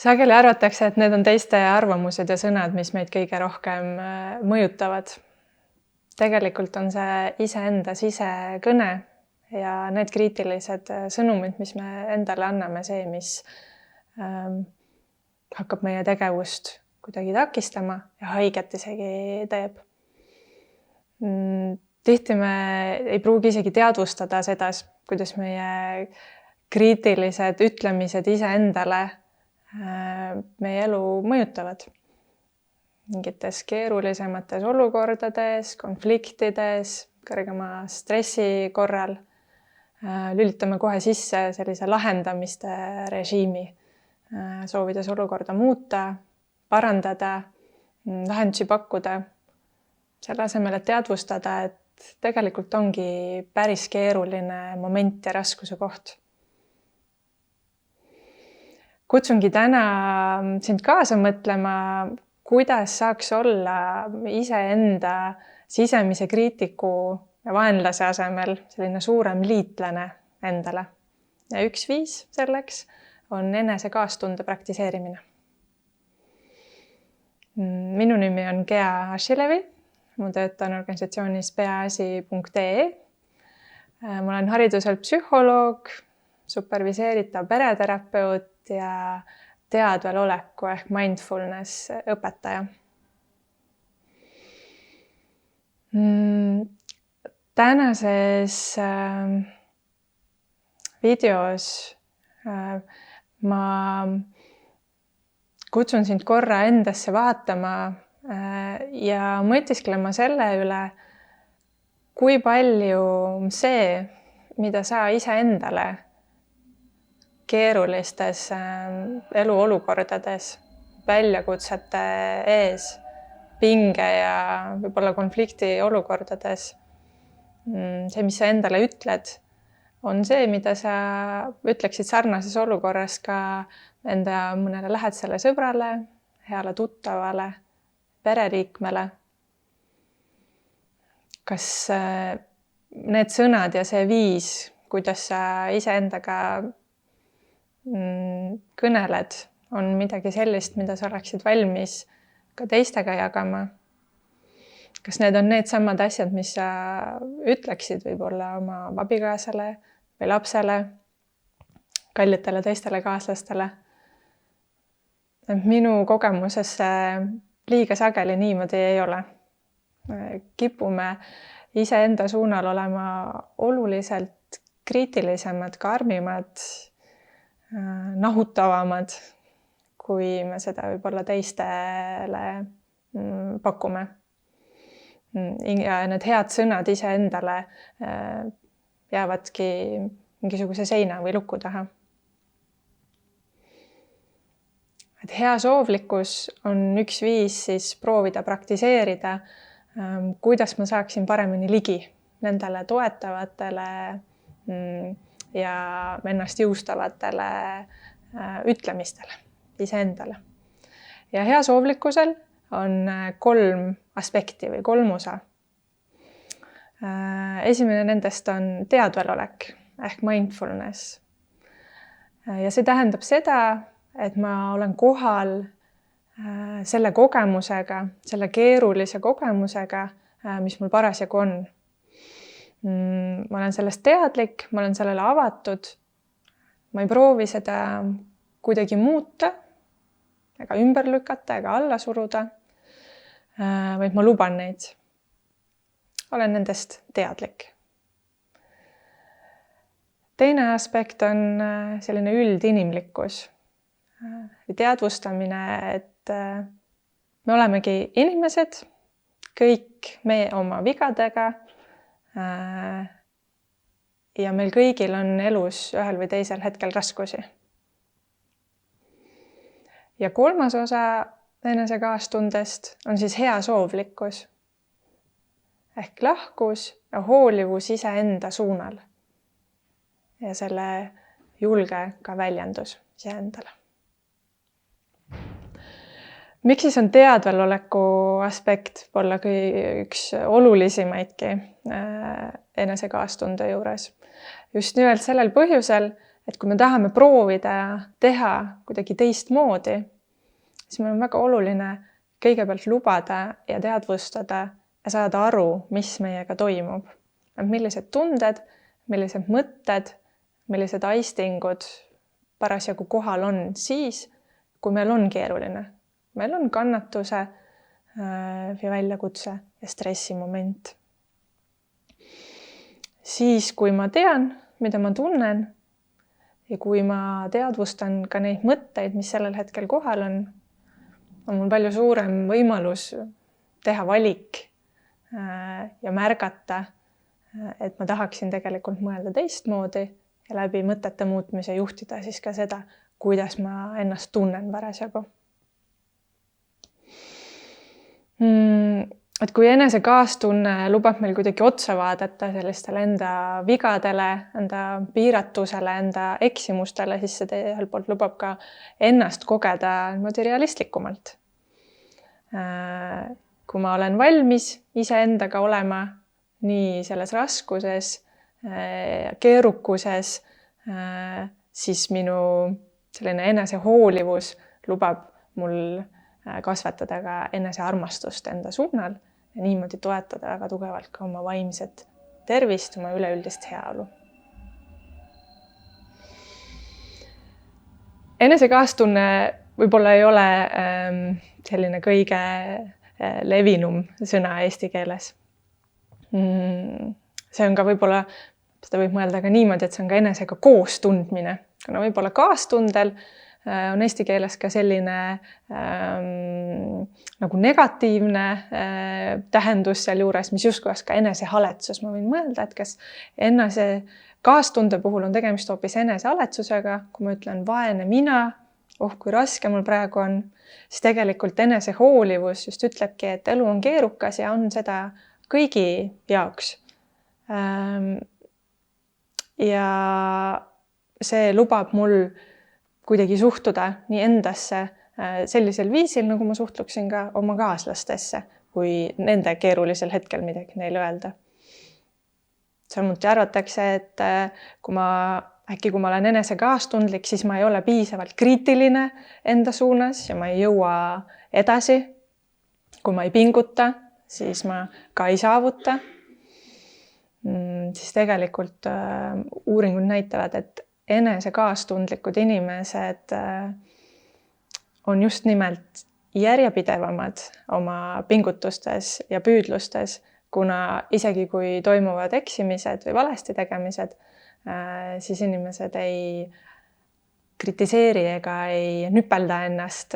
Sageli arvatakse, et need on teiste arvamused ja sõnad, mis meid kõige rohkem mõjutavad. Tegelikult on see iseenda sisekõne ja need kriitilised sõnumid, mis me endale anname, see, mis hakkab meie tegevust kuidagi takistama ja haiget isegi teeb. Tihti me ei pruugi isegi teadvustada seda, kuidas meie kriitilised ütlemised iseendale meie elu mõjutavad. Mingites keerulisemates olukordades, konfliktides, kõrgema stressi korral lülitame kohe sisse sellise lahendamiste režiimi, soovides olukorda muuta, parandada, lahendusi pakkuda. Selle asemel, et teadvustada, et tegelikult ongi päris keeruline moment ja raskuse koht. Kutsungi täna sind kaasa mõtlema, kuidas saaks olla iseenda sisemise kriitiku ja vaenlase asemel selline suurem liitlane endale. Ja üks viis selleks on enese kaastunde praktiseerimine. Minu nimi on Gea Ashilevi, ma töötan organisatsioonis peaasi.ee. Ma olen hariduselt psühholoog, superviseeritav pereterapeut ja teadveloleku ehk mindfulness õpetaja. Tänases videos ma kutsun sind korra endasse vaatama ja mõtisklema selle üle, kui palju see, mida sa iseendale keerulistes eluolukordades, väljakutsete ees, pinge ja võib-olla konflikti olukordades, see, mis sa endale ütled, on see, mida sa ütleksid sarnases olukorras ka enda mõnele lähedasele sõbrale, heale tuttavale, pereliikmele. Kas need sõnad ja see viis, kuidas sa iseendaga kõneled, on midagi sellist, mida sa oleksid valmis ka teistega jagama? Kas need on need samad asjad, mis sa ütleksid võib-olla oma abikaasale või lapsele, kallitele teistele kaaslastele? Minu kogemuses liiga sageli niimoodi ei ole. Kipume iseenda suunal olema oluliselt kriitilisemad, karmimad, nahutavamad, kui me seda võib-olla teistele pakume. Ja need head sõnad iseendale jäävadki mingisuguse seina või luku taha. Et hea soovlikkus on üks viis siis proovida praktiseerida, kuidas ma saaksin paremini ligi nendele toetavatele ja ennast jõustavatele ütlemistele iseendale. Ja hea soovlikkusel on 3 aspekti või 3 osa. Esimene nendest on teadvelolek ehk mindfulness. Ja see tähendab seda, et ma olen kohal selle kogemusega, selle keerulise kogemusega, mis mul parasjagu on. Ma olen sellest teadlik, ma olen sellele avatud, ma ei proovi seda kuidagi muuta, ega ümber lükata, ega alla suruda, vaid ma luban neid. Olen nendest teadlik. Teine aspekt on selline üldinimlikkus. Teadvustamine, et me olemegi inimesed, kõik me oma vigadega, ja meil kõigil on elus ühel või teisel hetkel raskusi. Ja 3. osa enese kaastundest on siis hea soovlikkus ehk lahkus ja hoolivus iseenda suunal ja selle julge ka väljendus iseendale. Miks siis on teadveloleku aspekt olla üks olulisemaidki enesekaastunde juures? Just nimelt sellel põhjusel, et kui me tahame proovida teha kuidagi teistmoodi, siis meil on väga oluline kõigepealt lubada ja teadvustada ja saada aru, mis meiega toimub. Millised tunded, millised mõtted, millised aistingud parasjagu kohal on siis, kui meil on keeruline. Meil on kannatuse ja väljakutse ja stressimoment. Siis, kui ma tean, mida ma tunnen ja kui ma teadvustan ka neid mõtteid, mis sellel hetkel kohal on mul palju suurem võimalus teha valik ja märgata, et ma tahaksin tegelikult mõelda teistmoodi ja läbi mõtete muutmise juhtida siis ka seda, kuidas ma ennast tunnen parasjagu. Et kui enesekaastunne lubab meil kuidagi otsa vaadata sellistele enda vigadele, enda piiratusele, enda eksimustele, siis see ühelt poolt lubab ka ennast kogeda niimoodi realistlikumalt. Kui ma olen valmis iseendaga olema nii selles raskuses, keerukuses, siis minu selline enesehoolivus lubab mul kasvatada ka enesearmastust enda suunal ja niimoodi toetada väga tugevalt ka oma vaimset tervist, oma üleüldist heaolu. Enesekaastunne võib-olla ei ole selline kõige levinum sõna eesti keeles. See on ka võib-olla, seda võib mõelda ka niimoodi, et see on ka enesega koos tundmine. Kuna võib-olla kaastundel on eesti keeles ka selline nagu negatiivne tähendus seal juures, mis justkui ka enesehaletsus. Ma võin mõelda, et kas enese kaastunde puhul on tegemist hoopis enesehaletsusega, kui ma ütlen vaene mina, kui raske mul praegu on, siis tegelikult enesehoolivus just ütlebki, et elu on keerukas ja on seda kõigi jaoks. Ja see lubab mul kuidagi suhtuda nii endasse sellisel viisil, nagu ma suhtluksin ka oma kaaslastesse, kui nende keerulisel hetkel midagi neile öelda. Samuti arvatakse, et kui ma olen enesekaastundlik, siis ma ei ole piisavalt kriitiline enda suunas ja ma ei jõua edasi. Kui ma ei pinguta, siis ma ka ei saavuta. Siis tegelikult uuringud näitavad, et enesekaastundlikud inimesed on just nimelt järjepidevamad oma pingutustes ja püüdlustes, kuna isegi kui toimuvad eksimised või valesti tegemised, siis inimesed ei kritiseeri ega ei nüpelda ennast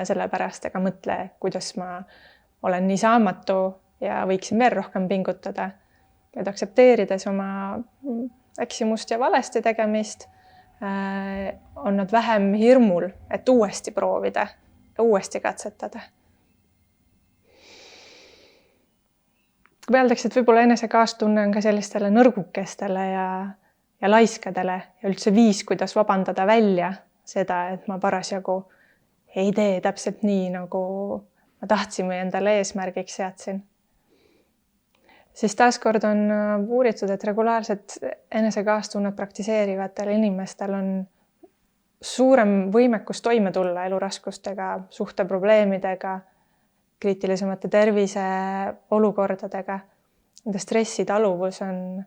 selle pärast ega mõtle, kuidas ma olen nii saamatu ja võiksin veel rohkem pingutada. Et aktsepteerides oma eksimust ja valesti tegemist, on nad vähem hirmul, et uuesti proovida ja uuesti katsetada. Kui öeldakse, et võib-olla enesekaastunne on ka sellistele nõrgukestele ja laiskadele ja üldse viis, kuidas vabandada välja seda, et ma parasjagu ei tee täpselt nii, nagu ma tahtsin või endale eesmärgiks seadsin. Siis taaskord on uuritud, et regulaarselt enesekaastunnet praktiseerivatel inimestel on suurem võimekus toime tulla eluraskustega, suhteprobleemidega, kriitilisemate tervise olukordadega. Nende stressitaluvus on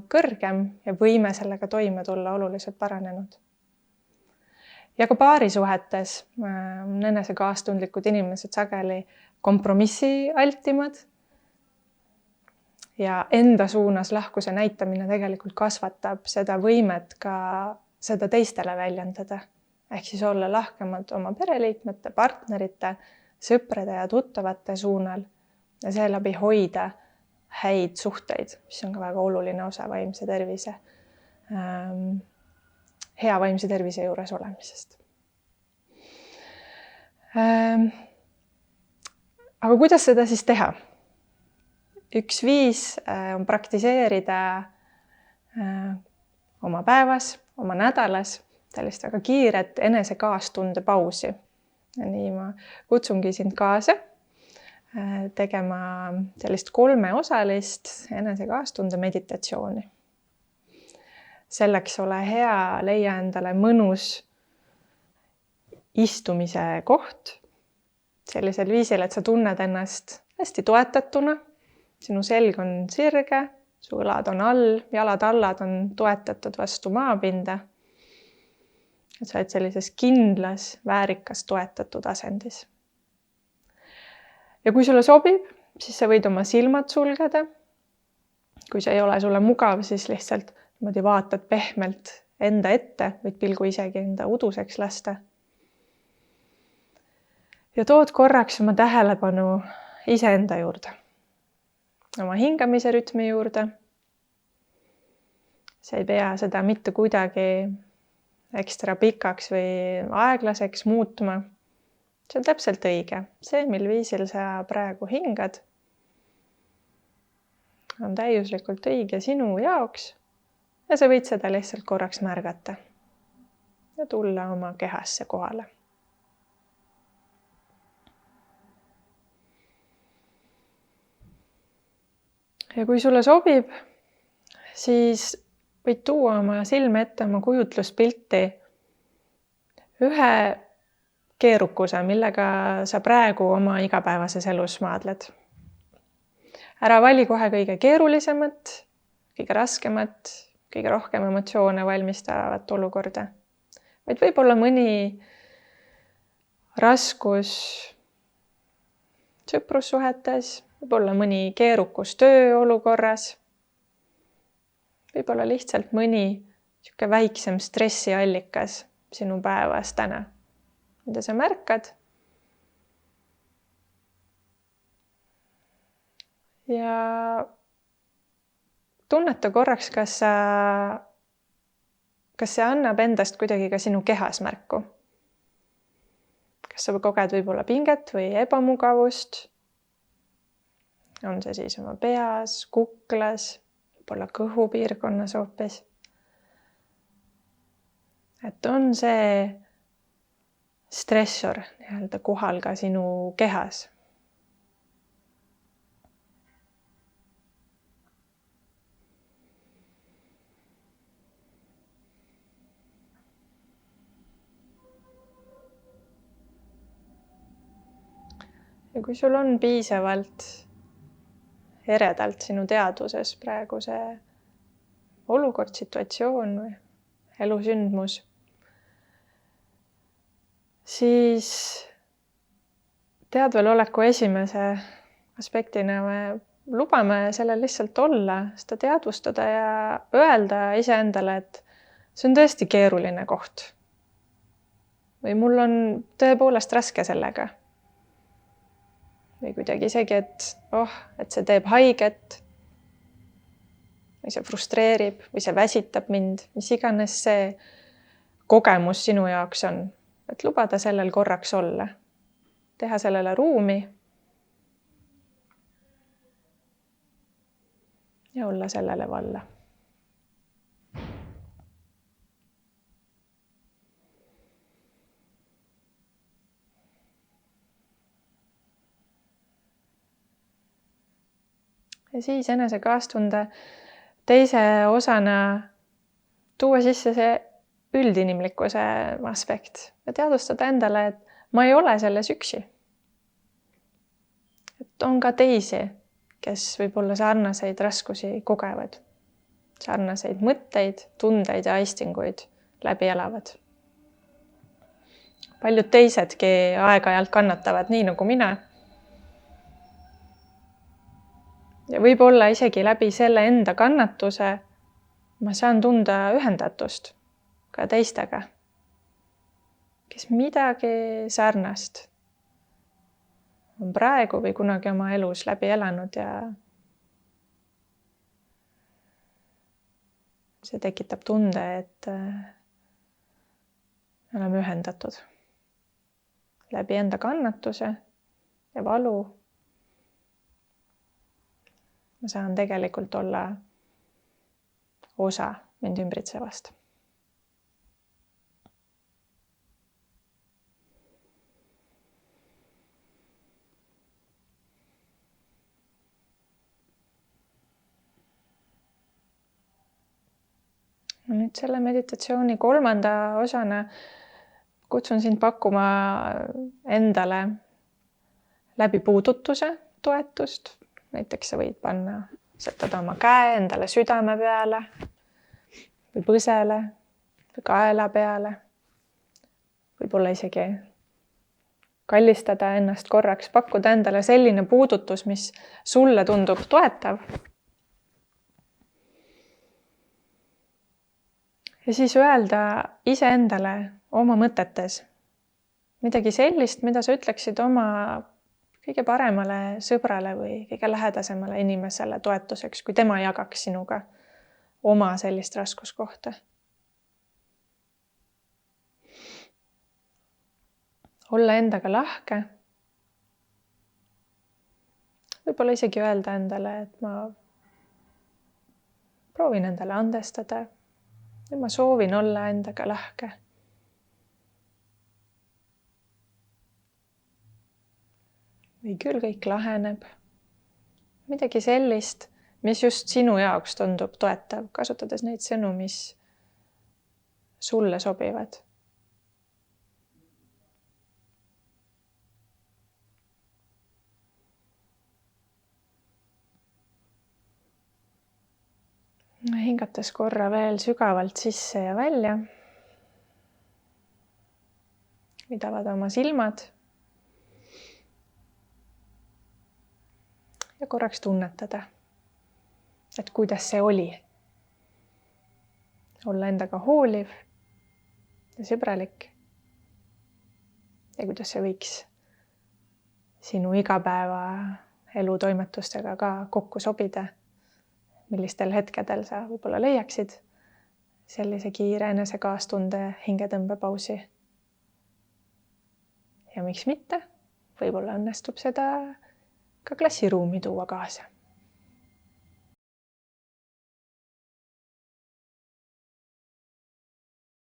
kõrgem ja võime sellega toime tulla oluliselt paranenud. Ja ka paarisuhetes on enesekaastundlikud inimesed sageli kompromissialtimad. Ja enda suunas lahkuse näitamine tegelikult kasvatab seda võimet ka seda teistele väljendada. Ehk siis olla lahkemad oma pereliikmete, partnerite, sõprade ja tuttavate suunal ja seeläbi hoida häid suhteid, mis on ka väga oluline osa vaimse tervise, hea vaimse tervise juures olemisest. Aga kuidas seda siis teha? Üks viis on praktiseerida oma päevas, oma nädalas sellist väga kiiret enesekaastunde pausi. Ja nii ma kutsungi sind kaasa tegema sellist 3-osalist enesekaastunde meditatsiooni. selleks ole hea, leia endale mõnus istumise koht sellisel viisil, et sa tunned ennast hästi toetatuna. Sinu selg on sirge, su õlad on all, jalad-allad on toetatud vastu maapinda. Et sa oled sellises kindlas, väärikas, toetatud asendis. Ja kui sulle sobib, siis sa võid oma silmad sulgeda. Kui see ei ole sulle mugav, siis lihtsalt vaatad pehmelt enda ette, võid pilgu isegi enda uduseks lasta. Ja tood korraks oma tähelepanu iseenda juurde, oma hingamise rütmi juurde. Sa ei pea seda mitte kuidagi ekstra pikaks või aeglaseks muutma. See on täpselt õige. See, mil viisil sa praegu hingad, on täiuslikult õige sinu jaoks ja sa võid seda lihtsalt korraks märgata ja tulla oma kehasse kohale. Ja kui sulle sobib, siis võid tuua oma silme ette oma kujutluspilti ühe keerukuse, millega sa praegu oma igapäevases elus maadled. Ära vali kohe kõige keerulisemat, kõige raskemat, kõige rohkem emotsioone valmistavat olukorda. Vaid võib-olla mõni raskus sõprussuhetes, võib-olla mõni keerukus tööolukorras, võib-olla lihtsalt mõni väiksem stressiallikas sinu päevas täna, mida sa märkad. Ja tunneta korraks, kas see annab endast kuidagi ka sinu kehas märku. Kas sa koged võib-olla pinget või ebamugavust? On see siis oma peas, kuklas, võib-olla kõhupiirkonnas hoopis. Et on see stressor kohal ka sinu kehas. Ja kui sul on piisavalt eredalt sinu teadvuses praegu see olukord, situatsioon või elusündmus, siis teadveloleku esimese aspektina me lubame sellel lihtsalt olla, seda teadvustada ja öelda iseendale, et see on tõesti keeruline koht. Või mul on tõepoolest raske sellega. Või kuidagi isegi, et see teeb haiget, või see frustreerib, või see väsitab mind, mis iganes see kogemus sinu jaoks on. Et lubada sellel korraks olla, teha sellele ruumi ja olla sellele valla. Ja siis enese kaastunde teise osana tuua sisse see üldinimlikkuse aspekt ja teadvustada endale, et ma ei ole selles üksi. Et on ka teisi, kes võib-olla sarnaseid raskusi kogevad, sarnaseid mõtteid, tundeid ja aistinguid läbi elavad. Paljud teisedki aeg-ajalt kannatavad nii nagu mina. Ja võib-olla isegi läbi selle enda kannatuse ma saan tunda ühendatust ka teistega, kes midagi sarnast on praegu või kunagi oma elus läbi elanud ja see tekitab tunde, et oleme ühendatud läbi enda kannatuse ja valu. Ma saan tegelikult olla osa mind ümbritsevast. Nüüd selle meditatsiooni 3. osana kutsun sind pakkuma endale läbi puudutuse toetust. Näiteks sa võid asetada oma käe endale südame peale või põsele või kaela peale. Võib-olla isegi kallistada ennast korraks, pakkuda endale selline puudutus, mis sulle tundub toetav. Ja siis öelda iseendale oma mõtetes midagi sellist, mida sa ütleksid oma kõige paremale sõbrale või kõige lähedasemale inimesele toetuseks, kui tema jagaks sinuga oma sellist raskuskohta. Olla endaga lahke. Võib-olla isegi öelda endale, et ma proovin endale andestada ja ma soovin olla endaga lahke. Või küll kõik laheneb. Midagi sellist, mis just sinu jaoks tundub toetav, kasutades neid sõnu, mis sulle sobivad. Hingates korra veel sügavalt sisse ja välja. Võid avada oma silmad. Ja korraks tunnetada, et kuidas see oli. Olla endaga hooliv ja sõbralik. Ja kuidas see võiks sinu igapäeva elutoimetustega ka kokku sobida. Millistel hetkedel sa võib-olla leiaksid sellise kiire enese kaastunde hingetõmbepausi. Ja miks mitte? Võib-olla õnnestub seda ka klassiruumi tuua kaasa.